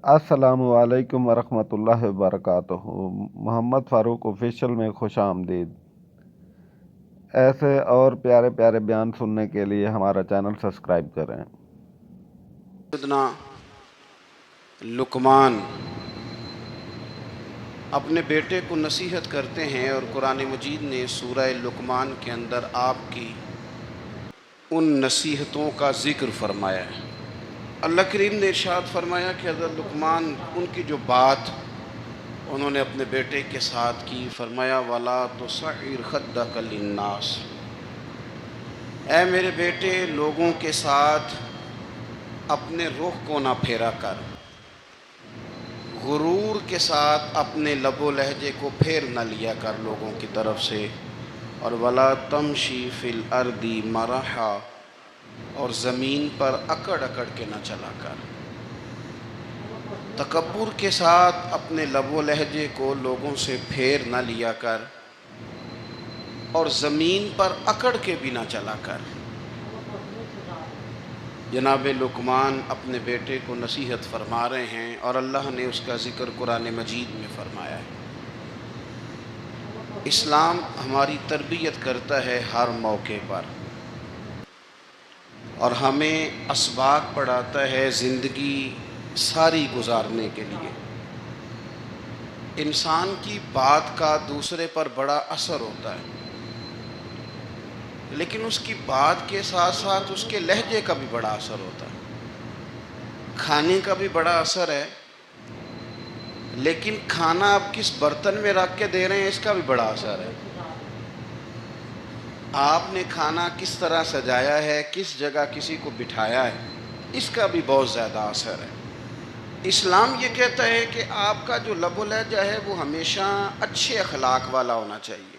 السلام علیکم ورحمۃ اللہ وبرکاتہ۔ محمد فاروق آفیشیل میں خوش آمدید۔ ایسے اور پیارے پیارے بیان سننے کے لیے ہمارا چینل سبسکرائب کریں۔ سیدنا لقمان اپنے بیٹے کو نصیحت کرتے ہیں، اور قرآن مجید نے سورہ لقمان کے اندر آپ کی ان نصیحتوں کا ذکر فرمایا ہے۔ اللہ کریم نے ارشاد فرمایا کہ حضرت لقمان ان کی جو بات انہوں نے اپنے بیٹے کے ساتھ کی، فرمایا وَلَا تُصَعِّرْ خَدَّكَ لِلنَّاسِ، اے میرے بیٹے لوگوں کے ساتھ اپنے رخ کو نہ پھیرا کر، غرور کے ساتھ اپنے لب و لہجے کو پھیر نہ لیا کر لوگوں کی طرف سے، اور وَلَا تَمْشِي فِي الْأَرْضِ مَرَحًا، اور زمین پر اکڑ اکڑ کے نہ چلا کر۔ تکبر کے ساتھ اپنے لب و لہجے کو لوگوں سے پھیر نہ لیا کر، اور زمین پر اکڑ کے بھی نہ چلا کر۔ جناب لقمان اپنے بیٹے کو نصیحت فرما رہے ہیں، اور اللہ نے اس کا ذکر قرآن مجید میں فرمایا ہے۔ اسلام ہماری تربیت کرتا ہے ہر موقع پر، اور ہمیں اسباق پڑھاتا ہے زندگی ساری گزارنے کے لیے۔ انسان کی بات کا دوسرے پر بڑا اثر ہوتا ہے، لیکن اس کی بات کے ساتھ ساتھ اس کے لہجے کا بھی بڑا اثر ہوتا ہے۔ کھانے کا بھی بڑا اثر ہے، لیکن کھانا آپ کس برتن میں رکھ کے دے رہے ہیں اس کا بھی بڑا اثر ہے۔ آپ نے کھانا کس طرح سجایا ہے، کس جگہ کسی کو بٹھایا ہے، اس کا بھی بہت زیادہ اثر ہے۔ اسلام یہ کہتا ہے کہ آپ کا جو لب و لہجہ ہے وہ ہمیشہ اچھے اخلاق والا ہونا چاہیے۔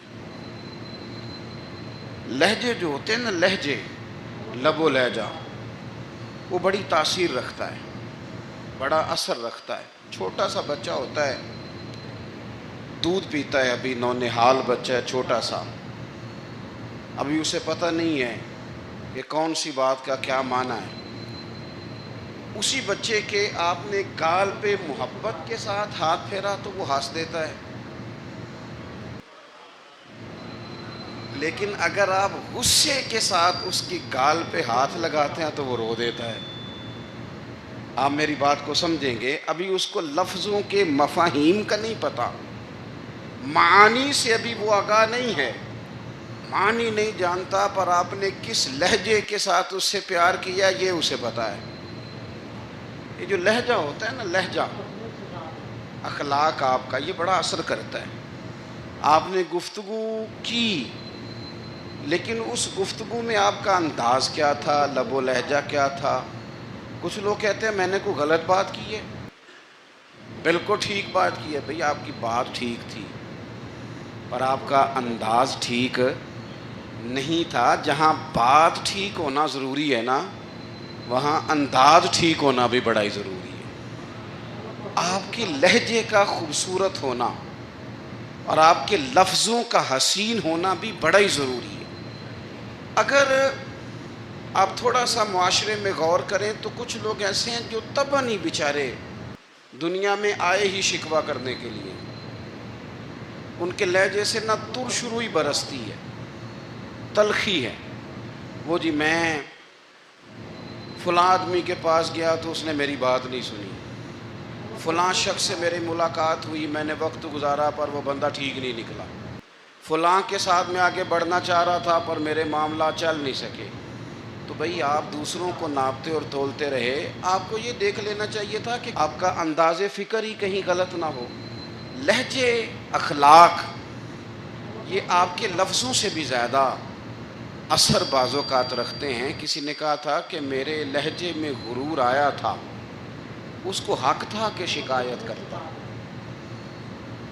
لہجے جو ہوتے ہیں نا، لہجے، لب و لہجہ، وہ بڑی تاثیر رکھتا ہے، بڑا اثر رکھتا ہے۔ چھوٹا سا بچہ ہوتا ہے، دودھ پیتا ہے، ابھی نونہال بچہ ہے چھوٹا سا، ابھی اسے پتہ نہیں ہے کہ کون سی بات کا کیا معنی ہے۔ اسی بچے کے آپ نے گال پہ محبت کے ساتھ ہاتھ پھیرا تو وہ ہنس دیتا ہے، لیکن اگر آپ غصے کے ساتھ اس کی گال پہ ہاتھ لگاتے ہیں تو وہ رو دیتا ہے۔ آپ میری بات کو سمجھیں گے، ابھی اس کو لفظوں کے مفاہیم کا نہیں پتہ، معانی سے ابھی وہ آگاہ نہیں ہے، معنی نہیں جانتا، پر آپ نے کس لہجے کے ساتھ اس سے پیار کیا یہ اسے پتہ ہے۔ یہ جو لہجہ ہوتا ہے نا، لہجہ، اخلاق آپ کا، یہ بڑا اثر کرتا ہے۔ آپ نے گفتگو کی، لیکن اس گفتگو میں آپ کا انداز کیا تھا، لب و لہجہ کیا تھا؟ کچھ لوگ کہتے ہیں میں نے کوئی غلط بات کی ہے، بالکل ٹھیک بات کی ہے۔ بھئی آپ کی بات ٹھیک تھی، پر آپ کا انداز ٹھیک نہیں تھا۔ جہاں بات ٹھیک ہونا ضروری ہے نا، وہاں انداز ٹھیک ہونا بھی بڑا ہی ضروری ہے۔ آپ کے لہجے کا خوبصورت ہونا اور آپ کے لفظوں کا حسین ہونا بھی بڑا ہی ضروری ہے۔ اگر آپ تھوڑا سا معاشرے میں غور کریں تو کچھ لوگ ایسے ہیں جو طبعاً ہی بیچارے دنیا میں آئے ہی شکوہ کرنے کے لیے، ان کے لہجے سے نہ ترش روئی برستی ہے، تلخی ہے۔ وہ جی میں فلاں آدمی کے پاس گیا تو اس نے میری بات نہیں سنی، فلاں شخص سے میری ملاقات ہوئی، میں نے وقت گزارا پر وہ بندہ ٹھیک نہیں نکلا، فلاں کے ساتھ میں آگے بڑھنا چاہ رہا تھا پر میرے معاملات چل نہیں سکے۔ تو بھئی آپ دوسروں کو ناپتے اور تولتے رہے، آپ کو یہ دیکھ لینا چاہیے تھا کہ آپ کا انداز فکر ہی کہیں غلط نہ ہو۔ لہجے، اخلاق، یہ آپ کے لفظوں سے بھی زیادہ اثر بعض اوقات رکھتے ہیں۔ کسی نے کہا تھا کہ میرے لہجے میں غرور آیا تھا، اس کو حق تھا کہ شکایت کرتا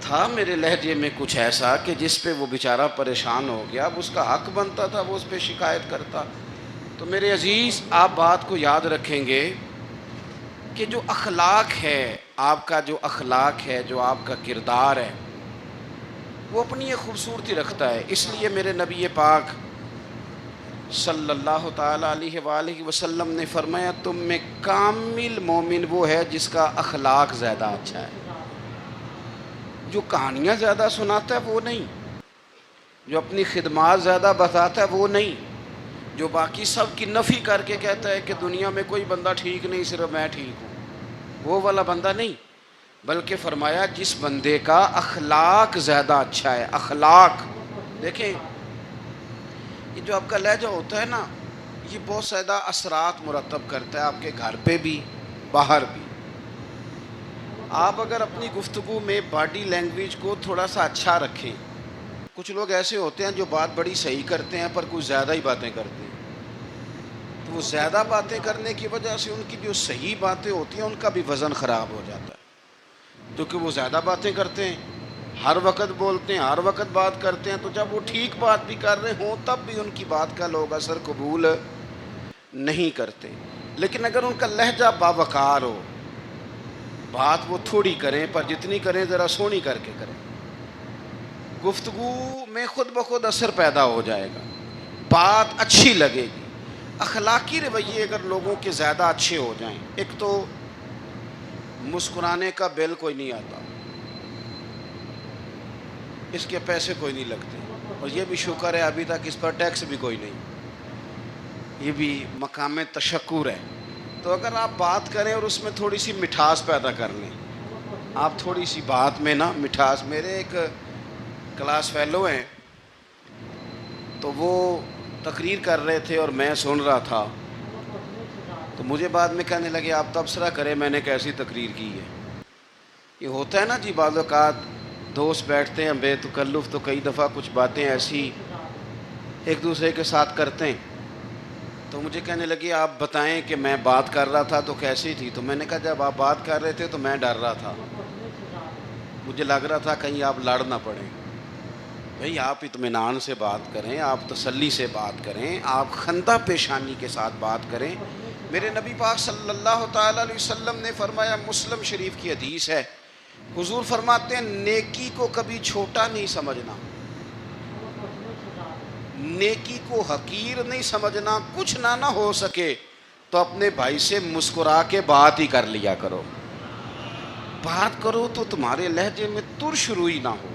تھا، میرے لہجے میں کچھ ایسا کہ جس پہ وہ بیچارہ پریشان ہو گیا، اب اس کا حق بنتا تھا وہ اس پہ شکایت کرتا۔ تو میرے عزیز، آپ بات کو یاد رکھیں گے کہ جو اخلاق ہے، آپ کا جو اخلاق ہے، جو آپ کا کردار ہے، وہ اپنی ایک خوبصورتی رکھتا ہے۔ اس لیے میرے نبی پاک صلی اللہ تعالیٰ علیہ وآلہ وسلم نے فرمایا تم میں کامل مومن وہ ہے جس کا اخلاق زیادہ اچھا ہے. جو کہانیاں زیادہ سناتا ہے وہ نہیں, جو اپنی خدمات زیادہ بتاتا ہے وہ نہیں, جو باقی سب کی نفی کر کے کہتا ہے کہ دنیا میں کوئی بندہ ٹھیک نہیں صرف میں ٹھیک ہوں, وہ والا بندہ نہیں. بلکہ فرمایا جس بندے کا اخلاق زیادہ اچھا ہے. اخلاق دیکھیں, یہ جو آپ کا لہجہ ہوتا ہے نا, یہ بہت زیادہ اثرات مرتب کرتا ہے آپ کے گھر پہ بھی باہر بھی. آپ اگر اپنی گفتگو میں باڈی لینگویج کو تھوڑا سا اچھا رکھیں, کچھ لوگ ایسے ہوتے ہیں جو بات بڑی صحیح کرتے ہیں پر کچھ زیادہ ہی باتیں کرتے ہیں, تو وہ زیادہ باتیں کرنے کی وجہ سے ان کی جو صحیح باتیں ہوتی ہیں ان کا بھی وزن خراب ہو جاتا ہے, کیونکہ وہ زیادہ باتیں کرتے ہیں, ہر وقت بولتے ہیں, ہر وقت بات کرتے ہیں. تو جب وہ ٹھیک بات بھی کر رہے ہوں تب بھی ان کی بات کا لوگ اثر قبول نہیں کرتے. لیکن اگر ان کا لہجہ باوقار ہو, بات وہ تھوڑی کریں پر جتنی کریں ذرا سونی کر کے کریں, گفتگو میں خود بخود اثر پیدا ہو جائے گا, بات اچھی لگے گی. اخلاقی رویے اگر لوگوں کے زیادہ اچھے ہو جائیں, ایک تو مسکرانے کا بل کوئی نہیں آتا, اس کے پیسے کوئی نہیں لگتے, اور یہ بھی شکر ہے ابھی تک اس پر ٹیکس بھی کوئی نہیں, یہ بھی مقام تشکر ہے. تو اگر آپ بات کریں اور اس میں تھوڑی سی مٹھاس پیدا کر لیں, آپ تھوڑی سی بات میں نا مٹھاس. میرے ایک کلاس فیلو ہیں, تو وہ تقریر کر رہے تھے اور میں سن رہا تھا, تو مجھے بعد میں کہنے لگے آپ تبصرہ کریں میں نے کیسی تقریر کی ہے. یہ ہوتا ہے نا جی, بعض اوقات دوست بیٹھتے ہیں بے تکلف تو کئی دفعہ کچھ باتیں ایسی ایک دوسرے کے ساتھ کرتے ہیں. تو مجھے کہنے لگے آپ بتائیں کہ میں بات کر رہا تھا تو کیسی تھی. تو میں نے کہا جب آپ بات کر رہے تھے تو میں ڈر رہا تھا, مجھے لگ رہا تھا کہیں آپ لڑ نہ پڑیں. بھئی آپ اطمینان سے بات کریں, آپ تسلی سے بات کریں, آپ خندہ پیشانی کے ساتھ بات کریں. میرے نبی پاک صلی اللہ تعالیٰ علیہ وسلم نے فرمایا, مسلم شریف کی حدیث ہے, حضور فرماتے ہیں نیکی کو کبھی چھوٹا نہیں سمجھنا, نیکی کو حقیر نہیں سمجھنا. کچھ نہ ہو سکے تو اپنے بھائی سے مسکرا کے بات ہی کر لیا کرو. بات کرو تو تمہارے لہجے میں ترش روئی نہ ہو.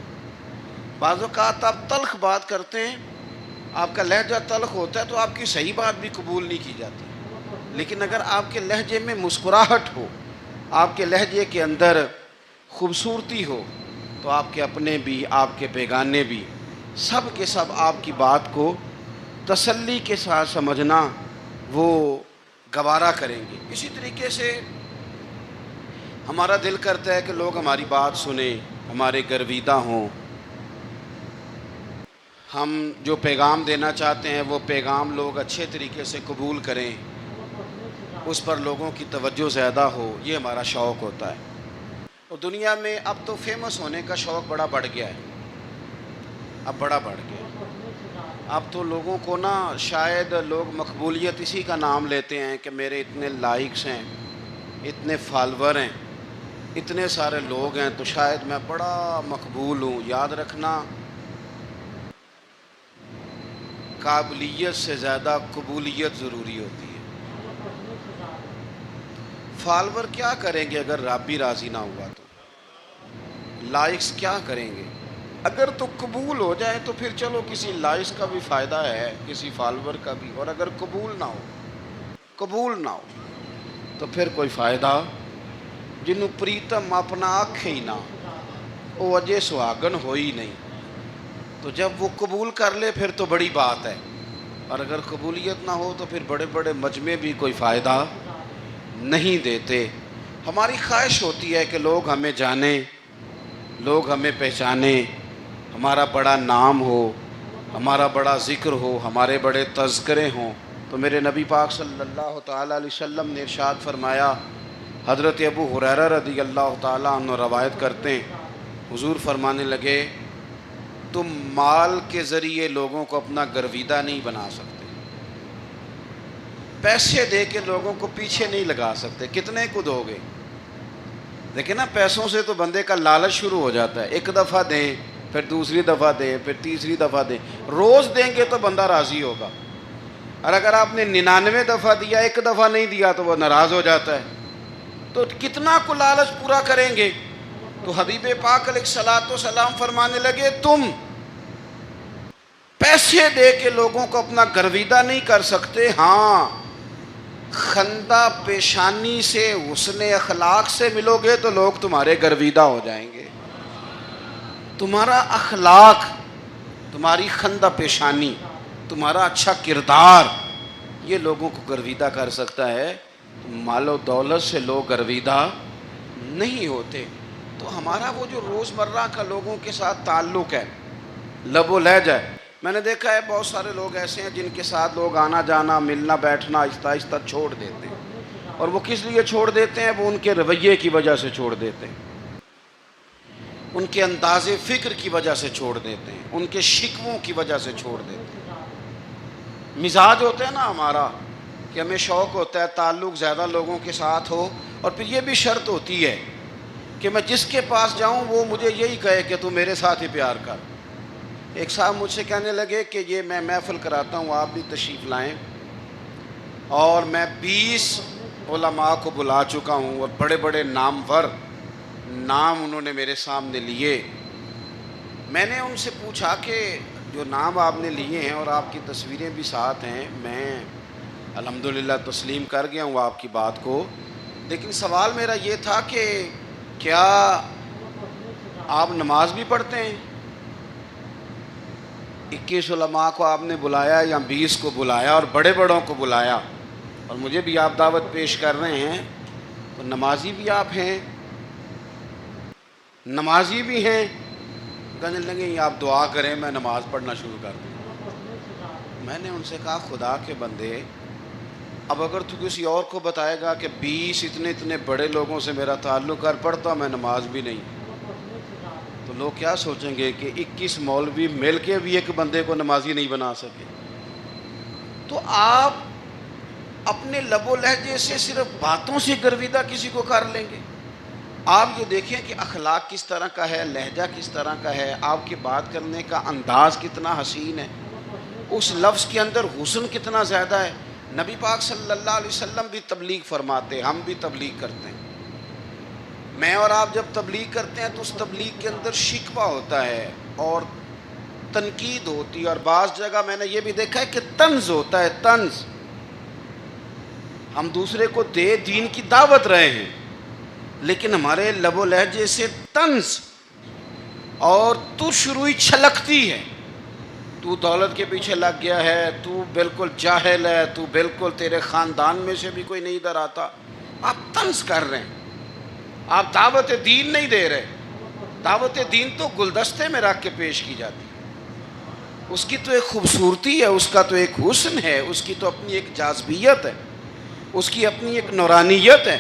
بعض اوقات آپ تلخ بات کرتے ہیں, آپ کا لہجہ تلخ ہوتا ہے تو آپ کی صحیح بات بھی قبول نہیں کی جاتی. لیکن اگر آپ کے لہجے میں مسکراہٹ ہو, آپ کے لہجے کے اندر خوبصورتی ہو, تو آپ کے اپنے بھی آپ کے بیگانے بھی سب کے سب آپ کی بات کو تسلی کے ساتھ سمجھنا وہ گوارا کریں گے. اسی طریقے سے ہمارا دل کرتا ہے کہ لوگ ہماری بات سنیں, ہمارے گرویدہ ہوں, ہم جو پیغام دینا چاہتے ہیں وہ پیغام لوگ اچھے طریقے سے قبول کریں, اس پر لوگوں کی توجہ زیادہ ہو, یہ ہمارا شوق ہوتا ہے. اور دنیا میں اب تو فیمس ہونے کا شوق بڑا بڑھ گیا ہے, اب بڑا بڑھ گیا. اب تو لوگوں کو نا شاید لوگ مقبولیت اسی کا نام لیتے ہیں کہ میرے اتنے لائکس ہیں, اتنے فالور ہیں, اتنے سارے لوگ ہیں تو شاید میں بڑا مقبول ہوں. یاد رکھنا, قابلیت سے زیادہ قبولیت ضروری ہوتی ہے. فالور کیا کریں گے اگر رب بھی راضی نہ ہوا تو, لائکس کیا کریں گے. اگر تو قبول ہو جائے تو پھر چلو کسی لائکس کا بھی فائدہ ہے, کسی فالور کا بھی. اور اگر قبول نہ ہو تو پھر کوئی فائدہ. جنوں پریتم اپنا آنکھ ہی نہ, وہ اجے سہاگن ہو ہی نہیں. تو جب وہ قبول کر لے پھر تو بڑی بات ہے, اور اگر قبولیت نہ ہو تو پھر بڑے بڑے مجمع بھی کوئی فائدہ نہیں دیتے. ہماری خواہش ہوتی ہے کہ لوگ ہمیں جانیں, لوگ ہمیں پہچانیں, ہمارا بڑا نام ہو, ہمارا بڑا ذکر ہو, ہمارے بڑے تذکرے ہوں. تو میرے نبی پاک صلی اللہ تعالیٰ علیہ وسلم نے ارشاد فرمایا, حضرت ابو ہریرہ رضی اللہ تعالیٰ عنہ روایت کرتے ہیں, حضور فرمانے لگے تم مال کے ذریعے لوگوں کو اپنا گرویدہ نہیں بنا سکتے, پیسے دے کے لوگوں کو پیچھے نہیں لگا سکتے. کتنے کو دو گے؟ دیکھیں نا, پیسوں سے تو بندے کا لالچ شروع ہو جاتا ہے. ایک دفعہ دیں, پھر دوسری دفعہ دیں, پھر تیسری دفعہ دیں, روز دیں گے تو بندہ راضی ہوگا. اور اگر آپ نے 99 دفعہ دیا، ایک دفعہ نہیں دیا تو وہ ناراض ہو جاتا ہے. تو کتنا کو لالچ پورا کریں گے؟ تو حبیب پاک علیہ الصلوۃ والسلام فرمانے لگے تم پیسے دے کے لوگوں کو اپنا گرویدہ نہیں کر سکتے، ہاں خندہ پیشانی سے حسن اخلاق سے ملو گے تو لوگ تمہارے گرویدہ ہو جائیں گے. تمہارا اخلاق، تمہاری خندہ پیشانی، تمہارا اچھا کردار، یہ لوگوں کو گرویدہ کر سکتا ہے. مال و دولت سے لوگ گرویدہ نہیں ہوتے. تو ہمارا وہ جو روزمرہ کا لوگوں کے ساتھ تعلق ہے، لب و لہجہ ہے. میں نے دیکھا ہے بہت سارے لوگ ایسے ہیں جن کے ساتھ لوگ آنا جانا، ملنا بیٹھنا آہستہ آہستہ چھوڑ دیتے ہیں. اور وہ کس لیے چھوڑ دیتے ہیں؟ وہ ان کے رویے کی وجہ سے چھوڑ دیتے ہیں، ان کے انداز فکر کی وجہ سے چھوڑ دیتے ہیں، ان کے شکووں کی وجہ سے چھوڑ دیتے ہیں. مزاج ہوتا ہے نا ہمارا کہ ہمیں شوق ہوتا ہے تعلق زیادہ لوگوں کے ساتھ ہو، اور پھر یہ بھی شرط ہوتی ہے کہ میں جس کے پاس جاؤں وہ مجھے یہی کہے کہ تو میرے ساتھ ہی پیار کر. ایک صاحب مجھ سے کہنے لگے کہ یہ میں محفل کراتا ہوں، آپ بھی تشریف لائیں، اور میں 20 علماء کو بلا چکا ہوں اور بڑے بڑے نامور نام انہوں نے میرے سامنے لیے. میں نے ان سے پوچھا کہ جو نام آپ نے لیے ہیں اور آپ کی تصویریں بھی ساتھ ہیں، میں الحمدللہ تسلیم کر گیا ہوں آپ کی بات کو، لیکن سوال میرا یہ تھا کہ کیا آپ نماز بھی پڑھتے ہیں؟ 21 علماء کو آپ نے بلایا یا 20 کو بلایا اور بڑے بڑوں کو بلایا، اور مجھے بھی آپ دعوت پیش کر رہے ہیں، تو نمازی بھی آپ ہیں، نمازی بھی ہیں. کہنے لگے آپ دعا کریں میں نماز پڑھنا شروع کر دوں. میں نے ان سے کہا خدا کے بندے، اب اگر تو کسی اور کو بتائے گا کہ 20 اتنے بڑے لوگوں سے میرا تعلق کر، پڑھتا میں نماز بھی نہیں، تو لوگ کیا سوچیں گے کہ 21 مولوی مل کے بھی ایک بندے کو نمازی نہیں بنا سکے. تو آپ اپنے لب و لہجے سے صرف باتوں سے گرویدہ کسی کو کر لیں گے؟ آپ یہ دیکھیں کہ اخلاق کس طرح کا ہے، لہجہ کس طرح کا ہے، آپ کے بات کرنے کا انداز کتنا حسین ہے، اس لفظ کے اندر حسن کتنا زیادہ ہے. نبی پاک صلی اللہ علیہ وسلم بھی تبلیغ فرماتے، ہم بھی تبلیغ کرتے ہیں. میں اور آپ جب تبلیغ کرتے ہیں تو اس تبلیغ کے اندر شکوہ ہوتا ہے اور تنقید ہوتی ہے، اور بعض جگہ میں نے یہ بھی دیکھا ہے کہ طنز ہوتا ہے، طنز. ہم دوسرے کو دین کی دعوت رہے ہیں، لیکن ہمارے لب و لہجے سے طنز اور ترش روئی چھلکتی ہے. تو دولت کے پیچھے لگ گیا ہے، تو بالکل جاہل ہے، تو بالکل تیرے خاندان میں سے بھی کوئی نہیں ادھر آتا. آپ طنز کر رہے ہیں، آپ دعوت دین نہیں دے رہے. دعوت دین تو گلدستے میں رکھ کے پیش کی جاتی ہے، اس کی تو ایک خوبصورتی ہے، اس کا تو ایک حسن ہے، اس کی تو اپنی ایک جاذبیت ہے، اس کی اپنی ایک نورانیت ہے.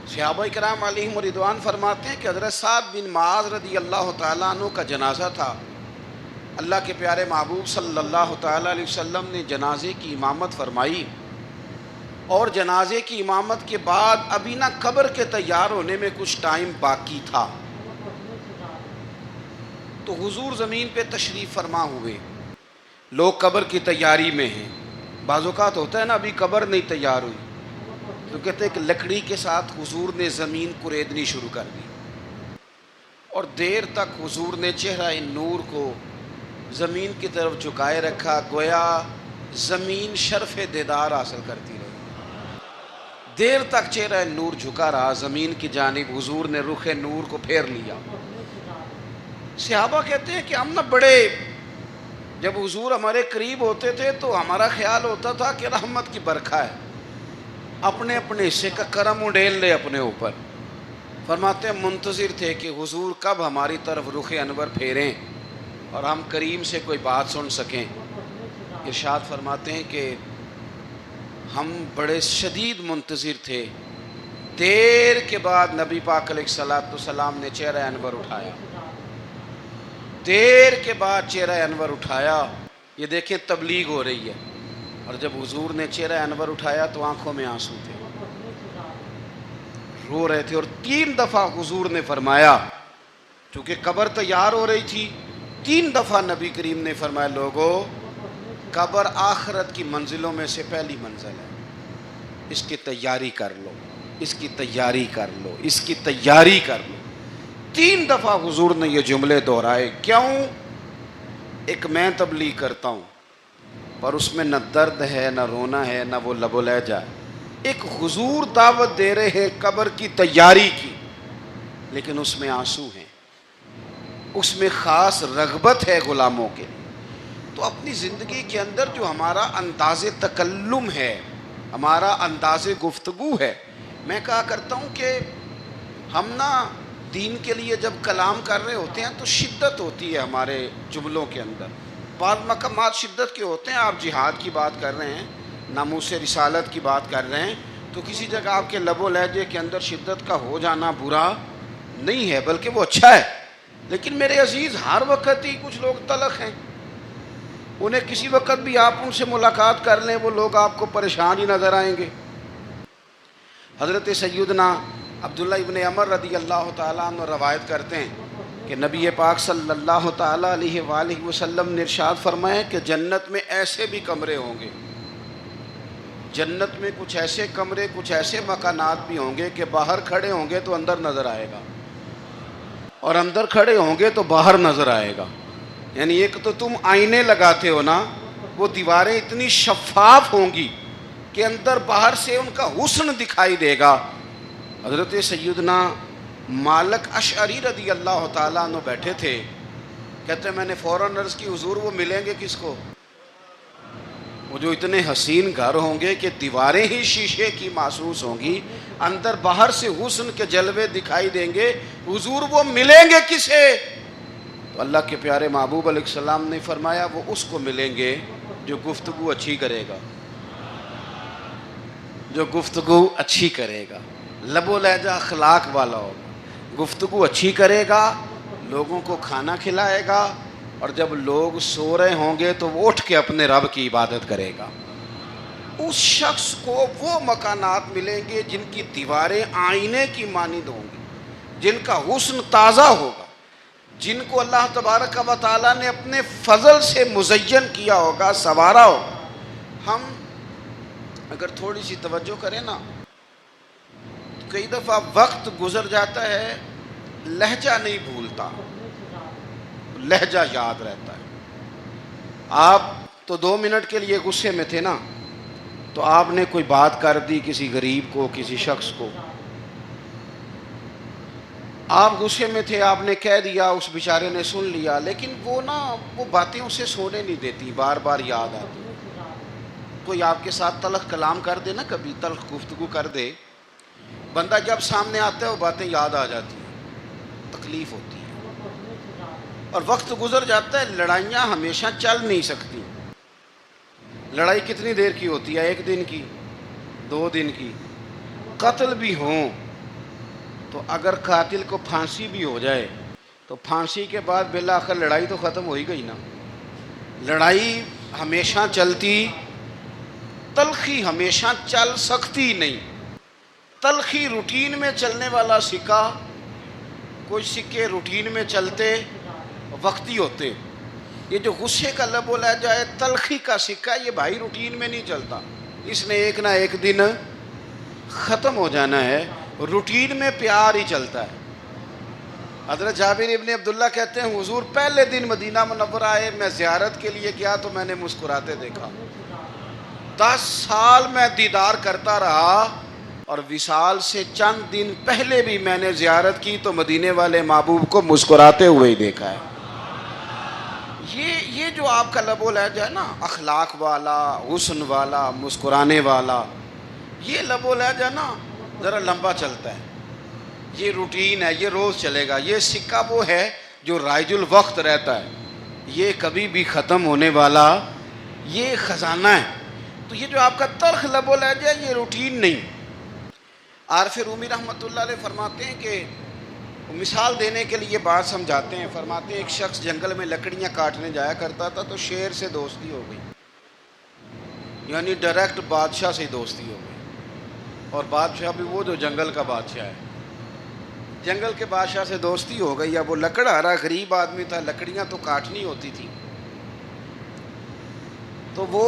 صحابہ کرام علیہم رضوان فرماتے ہیں کہ حضرت سعد بن معاذ رضی اللہ تعالیٰ عنہ کا جنازہ تھا. اللہ کے پیارے محبوب صلی اللہ تعالیٰ علیہ وسلم نے جنازے کی امامت فرمائی، اور جنازے کی امامت کے بعد ابھی نہ قبر کے تیار ہونے میں کچھ ٹائم باقی تھا، تو حضور زمین پہ تشریف فرما ہوئے. لوگ قبر کی تیاری میں ہیں. بعض اوقات ہوتا ہے نا ابھی قبر نہیں تیار ہوئی، تو کہتے ہیں کہ لکڑی کے ساتھ حضور نے زمین کریدنی شروع کر دی، اور دیر تک حضور نے چہرہ نور کو زمین کی طرف جھکائے رکھا، گویا زمین شرف دیدار حاصل کرتی رہی. دیر تک چہرہ نور جھکا رہا زمین کی جانب، حضور نے رخ نور کو پھیر لیا. صحابہ کہتے ہیں کہ ہم نہ بڑے، جب حضور ہمارے قریب ہوتے تھے تو ہمارا خیال ہوتا تھا کہ رحمت کی برکھا ہے، اپنے اپنے حصے کا کرم اڈیل لے اپنے اوپر. فرماتے ہیں منتظر تھے کہ حضور کب ہماری طرف رخ انور پھیریں اور ہم کریم سے کوئی بات سن سکیں. ارشاد فرماتے ہیں کہ ہم بڑے شدید منتظر تھے. دیر کے بعد نبی پاک علیہ الصلوۃ والسلام نے چہرہ انور اٹھایا، دیر کے بعد چہرہ انور اٹھایا. یہ دیکھیں تبلیغ ہو رہی ہے، اور جب حضور نے چہرہ انور اٹھایا تو آنکھوں میں آنسو تھے، رو رہے تھے. اور 3 دفعہ حضور نے فرمایا، چونکہ قبر تیار ہو رہی تھی، 3 دفعہ نبی کریم نے فرمایا لوگو قبر آخرت کی منزلوں میں سے پہلی منزل ہے، اس کی تیاری کر لو، اس کی تیاری کر لو، اس کی تیاری کر لو۔ 3 دفعہ حضور نے یہ جملے دہرائے۔ کیوں؟ ایک میں تبلیغ کرتا ہوں پر اس میں نہ درد ہے، نہ رونا ہے، نہ وہ لب و لہجہ ہے۔ ایک حضور دعوت دے رہے ہیں قبر کی تیاری کی، لیکن اس میں آنسو ہیں، اس میں خاص رغبت ہے غلاموں کے۔ تو اپنی زندگی کے اندر جو ہمارا انداز تکلم ہے، ہمارا انداز گفتگو ہے، میں کہا کرتا ہوں کہ ہم نا دین کے لیے جب کلام کر رہے ہوتے ہیں تو شدت ہوتی ہے ہمارے جملوں کے اندر۔ بعض مقامات شدت کے ہوتے ہیں، آپ جہاد کی بات کر رہے ہیں، ناموس رسالت کی بات کر رہے ہیں، تو کسی جگہ آپ کے لب و لہجے کے اندر شدت کا ہو جانا برا نہیں ہے، بلکہ وہ اچھا ہے۔ لیکن میرے عزیز، ہر وقت ہی کچھ لوگ تلخ ہیں، انہیں کسی وقت بھی آپ ان سے ملاقات کر لیں وہ لوگ آپ کو پریشان ہی نظر آئیں گے۔ حضرت سیدنا عبداللہ ابن عمر رضی اللہ تعالیٰ عنہ روایت کرتے ہیں کہ نبی پاک صلی اللہ تعالیٰ علیہ وآلہ وسلم نے ارشاد فرمایا کہ جنت میں ایسے بھی کمرے ہوں گے، جنت میں کچھ ایسے کمرے، کچھ ایسے مکانات بھی ہوں گے کہ باہر کھڑے ہوں گے تو اندر نظر آئے گا، اور اندر کھڑے ہوں گے تو باہر نظر آئے گا۔ یعنی ایک تو تم آئینے لگاتے ہو نا، وہ دیواریں اتنی شفاف ہوں گی کہ اندر باہر سے ان کا حسن دکھائی دے گا۔ حضرت سیدنا مالک اشعری رضی اللہ تعالیٰ عنہ بیٹھے تھے، کہتے ہیں میں نے فوراً عرض کی حضور وہ ملیں گے کس کو؟ وہ جو اتنے حسین گھر ہوں گے کہ دیواریں ہی شیشے کی محسوس ہوں گی، اندر باہر سے حسن کے جلوے دکھائی دیں گے، حضور وہ ملیں گے کسے؟ تو اللہ کے پیارے محبوب علیہ السلام نے فرمایا وہ اس کو ملیں گے جو گفتگو اچھی کرے گا، جو گفتگو اچھی کرے گا، لب و لہجہ اخلاق والا ہوگا، گفتگو اچھی کرے گا، لوگوں کو کھانا کھلائے گا، اور جب لوگ سو رہے ہوں گے تو وہ اٹھ کے اپنے رب کی عبادت کرے گا۔ اس شخص کو وہ مکانات ملیں گے جن کی دیواریں آئینے کی مانند ہوں گی، جن کا حسن تازہ ہوگا، جن کو اللہ تبارک و تعالیٰ نے اپنے فضل سے مزین کیا ہوگا، سنوارا ہوگا۔ ہم اگر تھوڑی سی توجہ کریں نا، کئی دفعہ وقت گزر جاتا ہے، لہجہ نہیں بھولتا، لہجہ یاد رہتا ہے۔ آپ تو 2 منٹ کے لیے غصے میں تھے نا، تو آپ نے کوئی بات کر دی کسی غریب کو، کسی شخص کو، آپ غصے میں تھے، آپ نے کہہ دیا، اس بیچارے نے سن لیا، لیکن وہ باتیں اسے سونے نہیں دیتی، بار بار یاد آتی۔ کوئی آپ کے ساتھ تلخ کلام کر دے نا، کبھی تلخ گفتگو کر دے، بندہ جب سامنے آتا ہے وہ باتیں یاد آ جاتی ہیں، تکلیف ہوتی ہے، اور وقت گزر جاتا ہے۔ لڑائیاں ہمیشہ چل نہیں سکتی۔ لڑائی کتنی دیر کی ہوتی ہے؟ 1 دن کی، 2 دن کی۔ قتل بھی ہوں تو اگر قاتل کو پھانسی بھی ہو جائے تو پھانسی کے بعد بالآخر لڑائی تو ختم ہو ہی گئی نا۔ لڑائی ہمیشہ چلتی، تلخی ہمیشہ چل سکتی نہیں۔ تلخی روٹین میں چلنے والا سکہ، کوئی سکے روٹین میں چلتے وقتی ہوتے، یہ جو غصے کا لب و لہجہ ہے، تلخی کا سکہ، یہ بھائی روٹین میں نہیں چلتا، اس نے ایک نہ ایک دن ختم ہو جانا ہے، روٹین میں پیار ہی چلتا ہے۔ حضرت جابر ابن عبداللہ کہتے ہیں حضور پہلے دن مدینہ منورہ آئے، میں زیارت کے لیے گیا تو میں نے مسکراتے دیکھا، 10 سال میں دیدار کرتا رہا، اور وصال سے چند دن پہلے بھی میں نے زیارت کی تو مدینے والے محبوب کو مسکراتے ہوئے ہی دیکھا ہے۔ یہ جو آپ کا لب و لہجہ ہے نا، اخلاق والا، حسن والا، مسکرانے والا، یہ لب و لہجہ نا ذرا لمبا چلتا ہے، یہ روٹین ہے، یہ روز چلے گا۔ یہ سکہ وہ ہے جو رائج الوقت رہتا ہے، یہ کبھی بھی ختم ہونے والا یہ خزانہ ہے۔ تو یہ جو آپ کا تلخ لب و لہجہ ہے، یہ روٹین نہیں۔ عارف رومی رحمۃ اللہ علیہ فرماتے ہیں کہ مثال دینے کے لیے بات سمجھاتے ہیں، فرماتے ہیں ایک شخص جنگل میں لکڑیاں کاٹنے جایا کرتا تھا تو شیر سے دوستی ہو گئی، یعنی ڈائریکٹ بادشاہ سے دوستی ہو گئی، اور بادشاہ بھی وہ جو جنگل کا بادشاہ ہے، جنگل کے بادشاہ سے دوستی ہو گئی۔ اب وہ لکڑہارا غریب آدمی تھا، لکڑیاں تو کاٹنی ہوتی تھی، تو وہ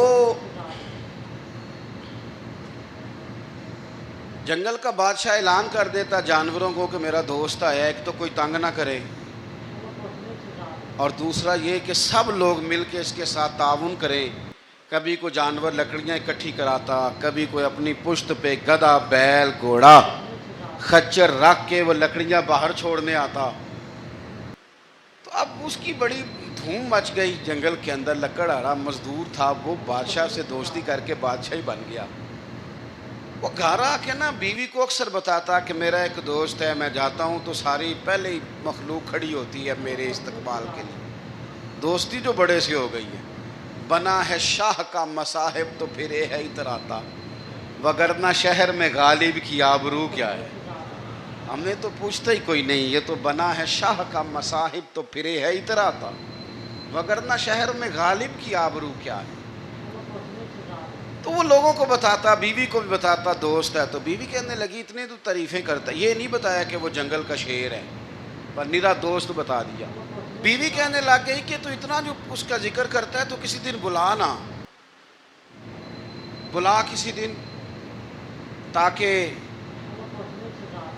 جنگل کا بادشاہ اعلان کر دیتا جانوروں کو کہ میرا دوست آیا، ایک تو کوئی تنگ نہ کرے، اور دوسرا یہ کہ سب لوگ مل کے اس کے ساتھ تعاون کریں۔ کبھی کوئی جانور لکڑیاں اکٹھی کراتا، کبھی کوئی اپنی پشت پہ گدھا، بیل، گھوڑا، خچر رکھ کے وہ لکڑیاں باہر چھوڑنے آتا۔ تو اب اس کی بڑی دھوم مچ گئی جنگل کے اندر، لکڑہارا مزدور تھا، وہ بادشاہ سے دوستی کر کے بادشاہ ہی بن گیا۔ وہ گھر آ کے نا بیوی کو اکثر بتاتا کہ میرا ایک دوست ہے، میں جاتا ہوں تو ساری پہلے ہی مخلوق کھڑی ہوتی ہے میرے استقبال کے لیے۔ دوستی جو بڑے سے ہو گئی ہے، بنا ہے شاہ کا مصاحب تو پھرے ہے اتراتا، وگرنہ شہر میں غالب کی آبرو کیا ہے۔ ہم نے تو پوچھتا ہی کوئی نہیں، یہ تو بنا ہے شاہ کا مصاحب تو پھرے ہے اتراتا، وگرنہ شہر میں غالب کی آبرو کیا ہے۔ تو وہ لوگوں کو بتاتا، بیوی کو بھی بتاتا دوست ہے، تو بیوی کہنے لگی اتنے تو تعریفیں کرتا، یہ نہیں بتایا کہ وہ جنگل کا شیر ہے، پر نیرا دوست بتا دیا۔ بیوی کہنے لگ گئی کہ تو اتنا جو اس کا ذکر کرتا ہے تو کسی دن بلا نا، بلا کسی دن تاکہ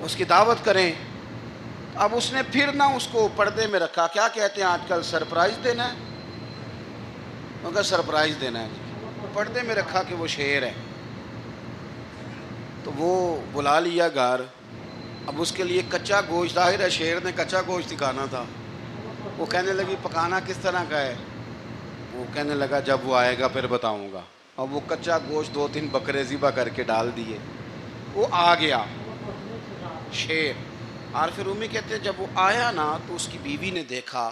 اس کی دعوت کریں۔ اب اس نے پھر نہ اس کو پردے میں رکھا، کیا کہتے ہیں آج کل، سرپرائز دینا ہے، مگر سرپرائز دینا ہے، پردے میں رکھا کہ وہ شیر ہے۔ تو وہ بلا لیا گھر، اب اس کے لیے کچا گوشت، ظاہر ہے شیر نے کچا گوشت دکھانا تھا۔ وہ کہنے لگی پکانا کس طرح کا ہے؟ وہ کہنے لگا جب وہ آئے گا پھر بتاؤں گا۔ اب وہ کچا گوشت 2-3 بکرے ذبح کر کے ڈال دیے، وہ آ گیا شیر۔ عارف رومی کہتے ہیں جب وہ آیا نا تو اس کی بیوی نے دیکھا،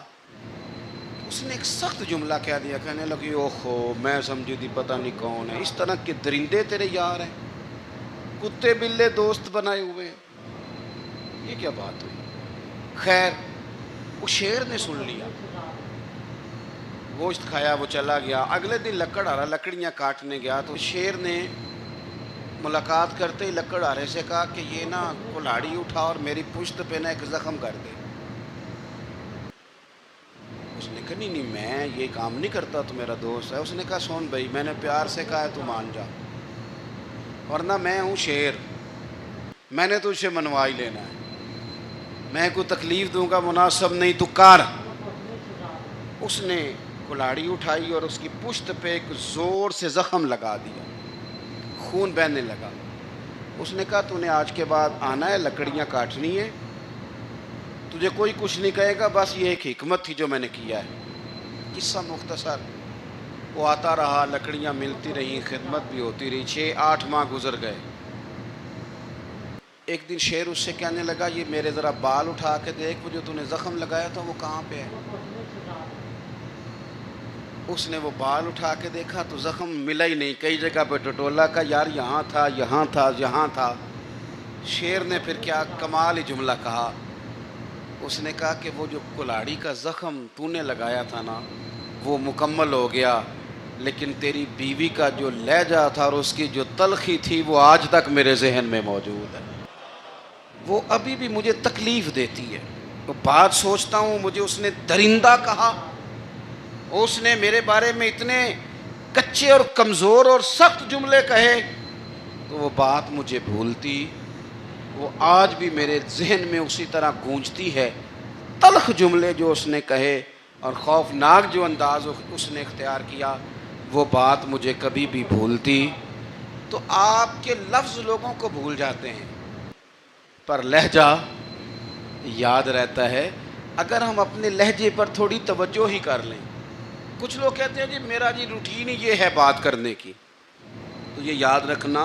اس نے ایک سخت جملہ کہہ دیا، کہنے لگی اوہو میں سمجھی تھی پتہ نہیں کون ہے، اس طرح کے درندے تیرے یار ہیں، کتے بلے دوست بنائے ہوئے ہیں، یہ کیا بات ہوئی؟ خیر وہ شیر نے سن لیا، گوشت کھایا، وہ چلا گیا۔ اگلے دن لکڑہارا لکڑیاں کاٹنے گیا تو شیر نے ملاقات کرتے ہی لکڑہارے سے کہا کہ یہ نا کلاڑی اٹھا اور میری پشت پہ نا ایک زخم کر دے۔ اس نے کہا نہیں میں یہ کام نہیں کرتا، تو میرا دوست ہے۔ اس نے کہا سن بھائی، میں نے پیار سے کہا ہے تو مان جا، ورنہ میں ہوں شیر، میں نے تجھ سے منوا ہی لینا ہے، میں کوئی تکلیف دوں گا مناسب نہیں، تو کر۔ اس نے کلاڑی اٹھائی اور اس کی پشت پہ ایک زور سے زخم لگا دیا، خون بہنے لگا۔ اس نے کہا تو نے آج کے بعد آنا ہے، لکڑیاں کاٹنی ہے، تجھے کوئی کچھ نہیں کہے گا، بس یہ ایک حکمت تھی جو میں نے کیا ہے۔ قصہ مختصر، وہ آتا رہا، لکڑیاں ملتی رہیں، خدمت بھی ہوتی رہی، 6-8 ماہ گزر گئے۔ ایک دن شیر اس سے کہنے لگا یہ میرے ذرا بال اٹھا کے دیکھ، وہ جو تو نے زخم لگایا تھا وہ کہاں پہ ہے؟ اس نے وہ بال اٹھا کے دیکھا تو زخم ملا ہی نہیں، کئی جگہ پہ ٹٹولا کا، یار یہاں تھا یہاں تھا یہاں تھا۔ شیر نے پھر کیا کمال ہی جملہ کہا، اس نے کہا کہ وہ جو کلاڑی کا زخم تو نے لگایا تھا نا وہ مکمل ہو گیا، لیکن تیری بیوی کا جو لہجہ تھا اور اس کی جو تلخی تھی وہ آج تک میرے ذہن میں موجود ہے، وہ ابھی بھی مجھے تکلیف دیتی ہے۔ تو بات سوچتا ہوں مجھے اس نے درندہ کہا، اس نے میرے بارے میں اتنے کچے اور کمزور اور سخت جملے کہے، تو وہ بات مجھے بھولتی، وہ آج بھی میرے ذہن میں اسی طرح گونجتی ہے۔ تلخ جملے جو اس نے کہے اور خوفناک جو انداز اس نے اختیار کیا، وہ بات مجھے کبھی بھی بھولتی۔ تو آپ کے لفظ لوگوں کو بھول جاتے ہیں پر لہجہ یاد رہتا ہے، اگر ہم اپنے لہجے پر تھوڑی توجہ ہی کر لیں۔ کچھ لوگ کہتے ہیں جی میرا جی روٹین ہی یہ ہے بات کرنے کی، تو یہ یاد رکھنا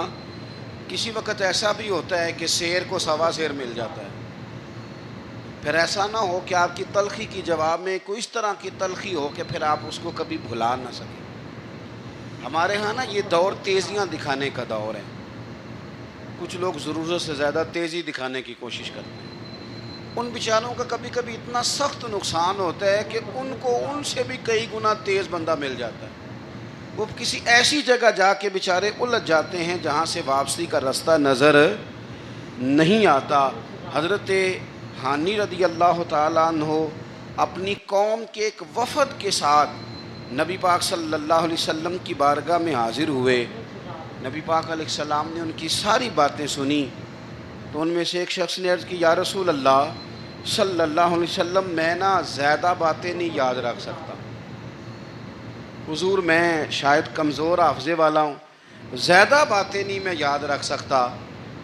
کسی وقت ایسا بھی ہوتا ہے کہ شیر کو سوا شیر مل جاتا ہے، پھر ایسا نہ ہو کہ آپ کی تلخی کی جواب میں کوئی اس طرح کی تلخی ہو کہ پھر آپ اس کو کبھی بھلا نہ سکیں۔ ہمارے ہاں نا یہ دور تیزیاں دکھانے کا دور ہے، کچھ لوگ ضرورت سے زیادہ تیزی دکھانے کی کوشش کرتے ہیں، ان بیچاروں کا کبھی کبھی اتنا سخت نقصان ہوتا ہے کہ ان کو ان سے بھی کئی گنا تیز بندہ مل جاتا ہے، وہ کسی ایسی جگہ جا کے بیچارے الجھ جاتے ہیں جہاں سے واپسی کا راستہ نظر نہیں آتا۔ حضرت حانی رضی اللہ تعالیٰ عنہ اپنی قوم کے ایک وفد کے ساتھ نبی پاک صلی اللہ علیہ وسلم کی بارگاہ میں حاضر ہوئے، نبی پاک علیہ السلام نے ان کی ساری باتیں سنی، تو ان میں سے ایک شخص نے عرض کی یا رسول اللہ صلی اللہ علیہ وسلم میں نا زیادہ باتیں نہیں یاد رکھ سکتا، حضور میں شاید کمزور حافظے والا ہوں، زیادہ باتیں نہیں میں یاد رکھ سکتا،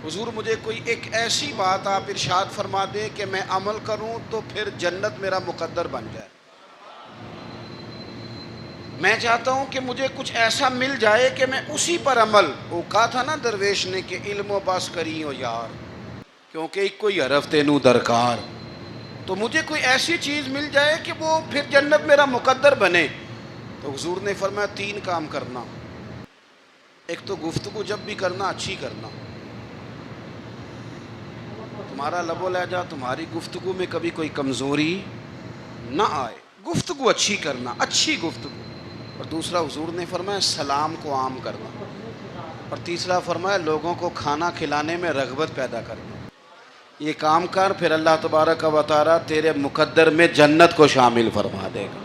حضور مجھے کوئی ایک ایسی بات آپ ارشاد فرما دیں کہ میں عمل کروں تو پھر جنت میرا مقدر بن جائے، میں چاہتا ہوں کہ مجھے کچھ ایسا مل جائے کہ میں اسی پر عمل، وہ کہا تھا نا درویش نے کہ علم و بس کری ہو یار کیونکہ ایک کوئی حرف تینوں درکار، تو مجھے کوئی ایسی چیز مل جائے کہ وہ پھر جنت میرا مقدر بنے، تو حضور نے فرمایا 3 کام کرنا، ایک تو گفتگو جب بھی کرنا اچھی کرنا، تمہارا لب و لہجہ تمہاری گفتگو میں کبھی کوئی کمزوری نہ آئے، گفتگو اچھی کرنا، اچھی گفتگو، اور دوسرا حضور نے فرمایا سلام کو عام کرنا، اور تیسرا فرمایا لوگوں کو کھانا کھلانے میں رغبت پیدا کرنا، یہ کام کر پھر اللہ تبارک و تعالی تیرے مقدر میں جنت کو شامل فرما دے گا۔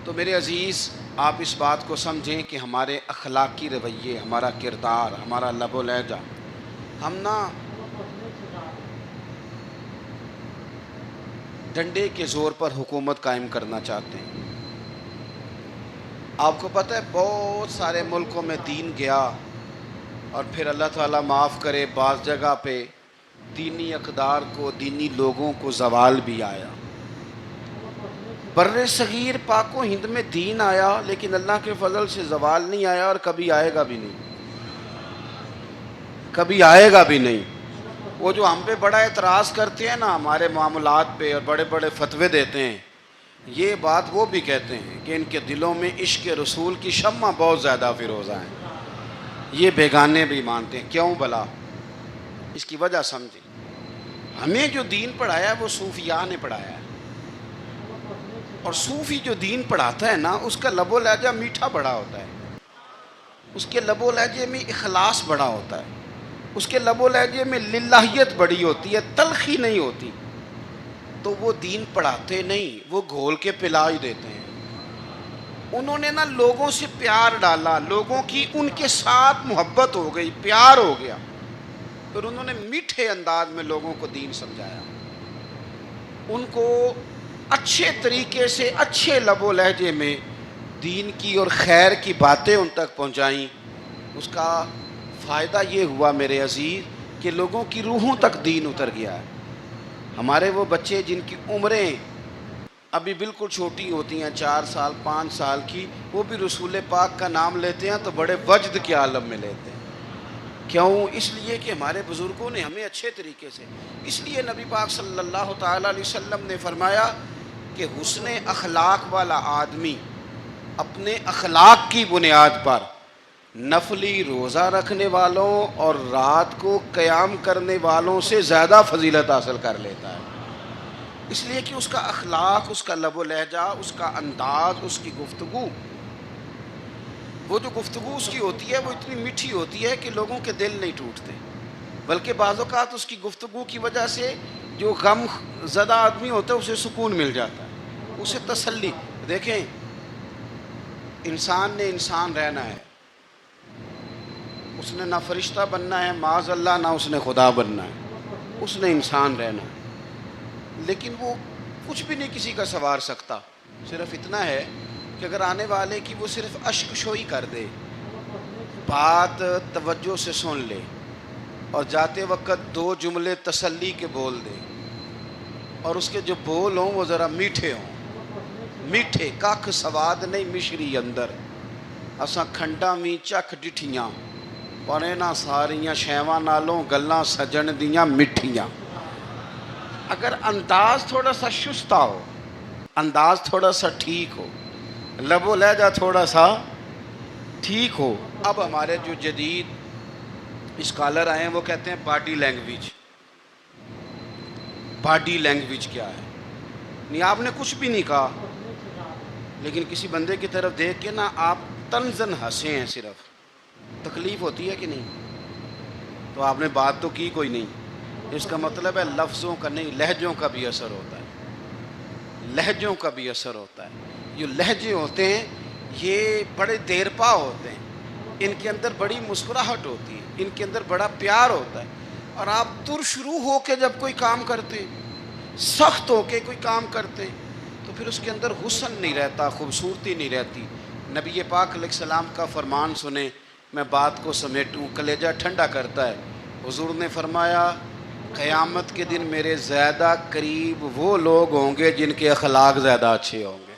تو میرے عزیز آپ اس بات کو سمجھیں کہ ہمارے اخلاقی رویے، ہمارا کردار، ہمارا لب و لہجہ، ہم نا ڈنڈے کے زور پر حکومت قائم کرنا چاہتے ہیں۔ آپ کو پتہ ہے بہت سارے ملکوں میں دین گیا اور پھر اللہ تعالیٰ معاف کرے بعض جگہ پہ دینی اقدار کو، دینی لوگوں کو زوال بھی آیا۔ بر صغیر پاک و ہند میں دین آیا لیکن اللہ کے فضل سے زوال نہیں آیا اور کبھی آئے گا بھی نہیں، کبھی آئے گا بھی نہیں۔ وہ جو ہم پہ بڑا اعتراض کرتے ہیں نا ہمارے معاملات پہ اور بڑے بڑے فتوے دیتے ہیں، یہ بات وہ بھی کہتے ہیں کہ ان کے دلوں میں عشق رسول کی شمع بہت زیادہ فیروزہ ہیں، یہ بیگانے بھی مانتے ہیں، کیوں بھلا؟ اس کی وجہ سمجھیں، ہمیں جو دین پڑھایا ہے وہ صوفیاء نے پڑھایا ہے، اور صوفی جو دین پڑھاتا ہے نا اس کا لب و لہجہ میٹھا بڑا ہوتا ہے، اس کے لب و لہجے میں اخلاص بڑا ہوتا ہے، اس کے لب و لہجے میں للہیت بڑی ہوتی ہے، تلخی نہیں ہوتی، تو وہ دین پڑھاتے نہیں، وہ گھول کے پلا ہی دیتے ہیں۔ انہوں نے نا لوگوں سے پیار ڈالا، لوگوں کی ان کے ساتھ محبت ہو گئی، پیار ہو گیا، پھر انہوں نے میٹھے انداز میں لوگوں کو دین سمجھایا، ان کو اچھے طریقے سے اچھے لب و لہجے میں دین کی اور خیر کی باتیں ان تک پہنچائیں۔ اس کا فائدہ یہ ہوا میرے عزیز کہ لوگوں کی روحوں تک دین اتر گیا ہے۔ ہمارے وہ بچے جن کی عمریں ابھی بالکل چھوٹی ہوتی ہیں، 4 سال 5 سال کی، وہ بھی رسول پاک کا نام لیتے ہیں تو بڑے وجد کے عالم میں لیتے ہیں، کیوں؟ اس لیے کہ ہمارے بزرگوں نے ہمیں اچھے طریقے سے، اس لیے نبی پاک صلی اللہ تعالیٰ علیہ وسلم نے فرمایا کہ حسن اخلاق والا آدمی اپنے اخلاق کی بنیاد پر نفلی روزہ رکھنے والوں اور رات کو قیام کرنے والوں سے زیادہ فضیلت حاصل کر لیتا ہے، اس لیے کہ اس کا اخلاق، اس کا لب و لہجہ، اس کا انداز، اس کی گفتگو، وہ جو گفتگو اس کی ہوتی ہے وہ اتنی میٹھی ہوتی ہے کہ لوگوں کے دل نہیں ٹوٹتے، بلکہ بعض اوقات اس کی گفتگو کی وجہ سے جو غم زدہ آدمی ہوتا ہے اسے سکون مل جاتا ہے، اسے تسلی۔ دیکھیں انسان نے انسان رہنا ہے، اس نے نہ فرشتہ بننا ہے معاذ اللہ، نہ اس نے خدا بننا ہے، اس نے انسان رہنا ہے، لیکن وہ کچھ بھی نہیں کسی کا سنوار سکتا، صرف اتنا ہے کہ اگر آنے والے کی وہ صرف اشک شوئی کر دے، بات توجہ سے سن لے اور جاتے وقت 2 جملے تسلی کے بول دے، اور اس کے جو بول ہوں وہ ذرا میٹھے ہوں، میٹھے کھ سواد نہیں مشری اندر، اساں کھنڈا می چکھ ڈٹھیاں پر انہاں ساریاں شیواں نالوں گلاں سجن دیاں مٹھیاں۔ اگر انداز تھوڑا سا شستہ ہو، انداز تھوڑا سا ٹھیک ہو، لب و لہجہ تھوڑا سا ٹھیک ہو۔ اب ہمارے جو جدید اسکالر آئے ہیں وہ کہتے ہیں باڈی لینگویج۔ باڈی لینگویج کیا ہے؟ نہیں آپ نے کچھ بھی نہیں کہا، لیکن کسی بندے کی طرف دیکھ کے نا آپ تنزن ہنسے ہیں، صرف تکلیف ہوتی ہے کہ نہیں؟ تو آپ نے بات تو کی کوئی نہیں، اس کا مطلب ہے لفظوں کا نہیں، لہجوں کا بھی اثر ہوتا ہے، لہجوں کا بھی اثر ہوتا ہے۔ جو لہجے ہوتے ہیں یہ بڑے دیرپا ہوتے ہیں، ان کے اندر بڑی مسکراہٹ ہوتی ہے، ان کے اندر بڑا پیار ہوتا ہے، اور آپ شروع ہو کے جب کوئی کام کرتے ہیں، سخت ہو کے کوئی کام کرتے ہیں، تو پھر اس کے اندر حسن نہیں رہتا، خوبصورتی نہیں رہتی۔ نبی پاک علیہ السلام کا فرمان سنیں، میں بات کو سمیٹوں، کلیجہ ٹھنڈا کرتا ہے۔ حضور نے فرمایا قیامت کے دن میرے زیادہ قریب وہ لوگ ہوں گے جن کے اخلاق زیادہ اچھے ہوں گے،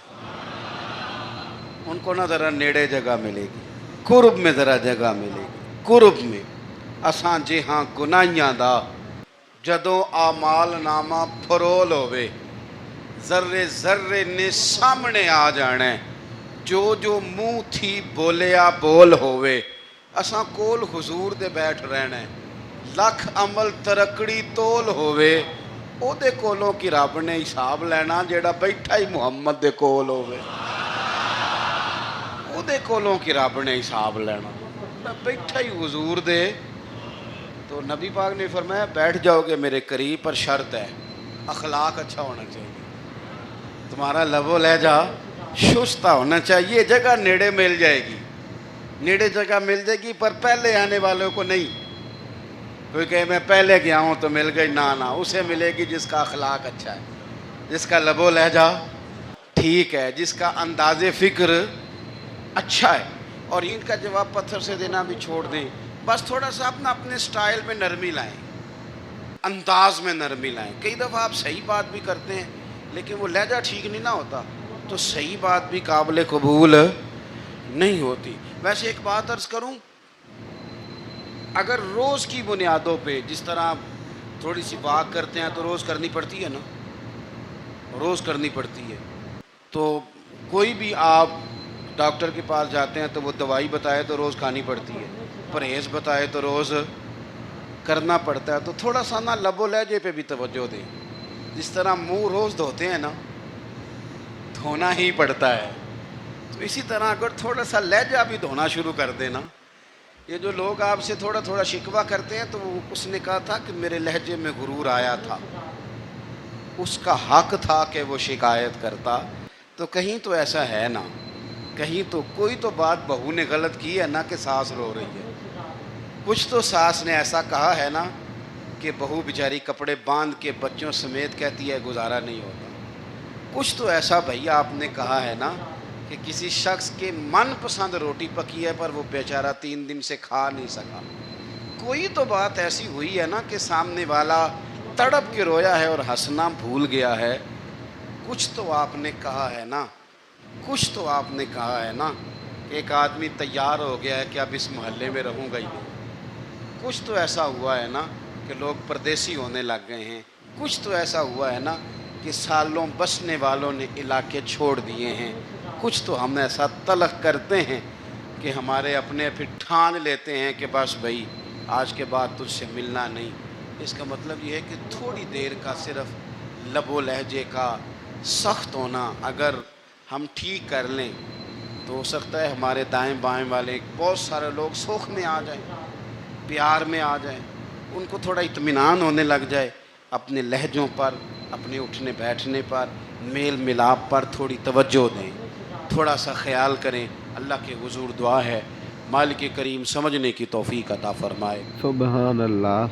ان کو نہ ذرا نیڑے جگہ ملے گی، قرب میں ذرا جگہ ملے گی، قرب میں۔ اساں جے ہاں گناہیاں دا جدوں اعمال نامہ پھرول ہوئے، ذرے ذرے نے سامنے آ جانا ہے، جو جو منہ تھی بولیا بول ہوئے، اساں کول حضور دے بیٹھ رہنا ہے، لکھ عمل ترکڑی تول ہوئے، او دے کولوں کی رب نے حساب لینا جیڑا بیٹھا ہی محمد دے کول ہوئے، او دے کولوں کی رب نے حساب لینا، بیٹھا ہی حضور دے۔ تو نبی پاک نے فرمایا بیٹھ جاؤ گے میرے قریب، پر شرط ہے اخلاق اچھا ہونا چاہیے، تمہارا لب و لہجہ شستہ ہونا چاہیے، جگہ نیڑے مل جائے گی، نیڑے جگہ مل جائے گی، پر پہلے آنے والوں کو نہیں۔ کوئی کہے میں پہلے گیا ہوں تو مل گئی، نہ اسے ملے گی جس کا اخلاق اچھا ہے، جس کا لب و لہجہ ٹھیک ہے، جس کا انداز فکر اچھا ہے۔ اور ان کا جواب پتھر سے دینا بھی چھوڑ دیں، بس تھوڑا سا اپنے سٹائل میں نرمی لائیں، انداز میں نرمی لائیں۔ کئی دفعہ آپ صحیح بات بھی کرتے ہیں لیکن وہ لہجہ ٹھیک نہیں نہ ہوتا تو صحیح بات بھی قابل قبول نہیں ہوتی۔ ویسے ایک بات عرض کروں، اگر روز کی بنیادوں پہ جس طرح آپ تھوڑی سی واک کرتے ہیں تو روز کرنی پڑتی ہے نا، روز کرنی پڑتی ہے، تو کوئی بھی آپ ڈاکٹر کے پاس جاتے ہیں تو وہ دوائی بتائے تو روز کھانی پڑتی ہے، پرہیز بتائے تو روز کرنا پڑتا ہے، تو تھوڑا سا نا لب و لہجے پہ بھی توجہ دیں۔ جس طرح منہ روز دھوتے ہیں نا، دھونا ہی پڑتا ہے، تو اسی طرح اگر تھوڑا سا لہجہ بھی دھونا شروع کر دیں نا، یہ جو لوگ آپ سے تھوڑا تھوڑا شکوہ کرتے ہیں، تو اس نے کہا تھا کہ میرے لہجے میں غرور آیا تھا، اس کا حق تھا کہ وہ شکایت کرتا، تو کہیں تو ایسا ہے نا، کہیں تو کوئی تو بات بہو نے غلط کی ہے نا کہ ساس رو رہی ہے، کچھ تو ساس نے ایسا کہا ہے نا کہ بہو بیچاری کپڑے باندھ کے بچوں سمیت کہتی ہے گزارا نہیں ہوتا، کچھ تو ایسا بھیا آپ نے کہا ہے نا کہ کسی شخص کے من پسند روٹی پکی ہے پر وہ بیچارہ 3 دن سے کھا نہیں سکا، کوئی تو بات ایسی ہوئی ہے نا کہ سامنے والا تڑپ کے رویا ہے اور ہنسنا بھول گیا ہے، کچھ تو آپ نے کہا ہے نا، کچھ تو آپ نے کہا ہے نا کہ ایک آدمی تیار ہو گیا ہے کہ اب اس محلے میں رہوں گا ہی نہیں، کچھ تو ایسا ہوا ہے نا کہ لوگ پردیسی ہونے لگ گئے ہیں، کچھ تو ایسا ہوا ہے نا کہ سالوں بسنے والوں نے علاقے چھوڑ دیے ہیں، کچھ تو ہم ایسا تلخ کرتے ہیں کہ ہمارے اپنے پھر ٹھان لیتے ہیں کہ بس بھائی آج کے بعد تجھ سے ملنا نہیں۔ اس کا مطلب یہ ہے کہ تھوڑی دیر کا صرف لب و لہجے کا سخت ہونا اگر ہم ٹھیک کر لیں تو ہو سکتا ہے ہمارے دائیں بائیں والے بہت سارے لوگ سوکھ میں آ جائیں، پیار میں آ جائیں، ان کو تھوڑا اطمینان ہونے لگ جائے، اپنے لہجوں پر، اپنے اٹھنے بیٹھنے پر، میل ملاپ پر تھوڑی توجہ دیں، تھوڑا سا خیال کریں۔ اللہ کے حضور دعا ہے مالک کریم سمجھنے کی توفیق عطا فرمائے۔ سبحان اللہ۔